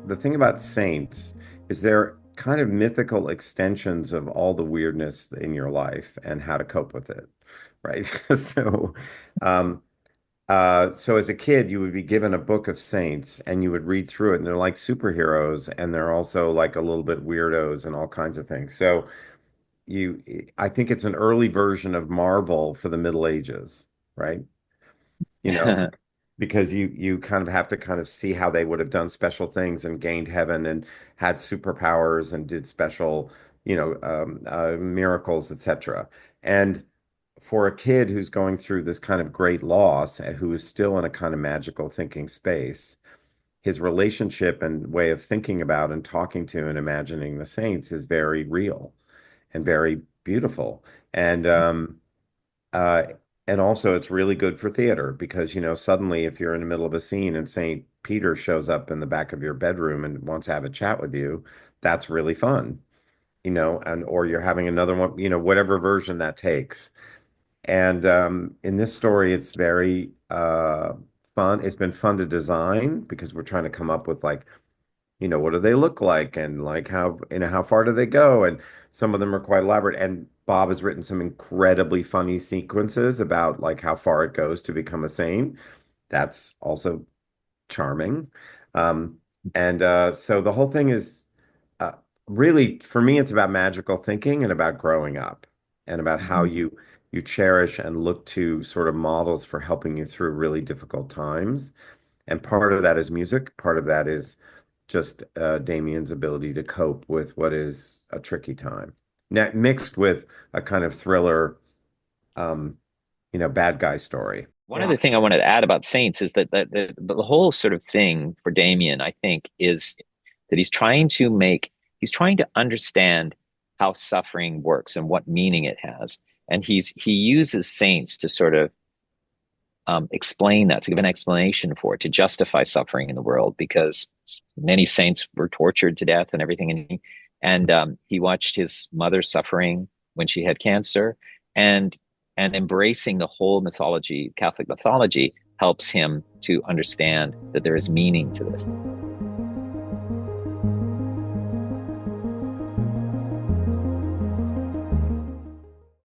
the thing about saints is they're kind of mythical extensions of all the weirdness in your life and how to cope with it, right? So, um, so as a kid, you would be given a book of saints and you would read through it, and they're like superheroes, and they're also like a little bit weirdos and all kinds of things. So you, I think it's an early version of Marvel for the Middle Ages, right? You know, because you kind of have to kind of see how they would have done special things and gained heaven and had superpowers and did special, miracles, etc. And for a kid who's going through this kind of great loss and who is still in a kind of magical thinking space, his relationship and way of thinking about and talking to and imagining the saints is very real and very beautiful. And uh, and also it's really good for theater because, suddenly if you're in the middle of a scene and Saint Peter shows up in the back of your bedroom and wants to have a chat with you, that's really fun, and or you're having another one, whatever version that takes. And in this story, it's very fun. It's been fun to design because we're trying to come up with like, what do they look like and like how far do they go? And some of them are quite elaborate. And Bob has written some incredibly funny sequences about like how far it goes to become a saint. That's also charming. Um, and so the whole thing is uh, really, for me, it's about magical thinking and about growing up and about how Mhm. you cherish and look to sort of models for helping you through really difficult times. And part of that is music. Part of that is just Damien's ability to cope with what is a tricky time, mixed with a kind of thriller, um, bad guy story. One other thing I wanted to add about Saints is that the whole sort of thing for Damien, I think, is that he's trying to understand how suffering works and what meaning it has. And he uses saints to sort of explain that, to give an explanation for it, to justify suffering in the world, because many saints were tortured to death and everything. And he watched his mother suffering when she had cancer, and and embracing the whole mythology, Catholic mythology, helps him to understand that there is meaning to this.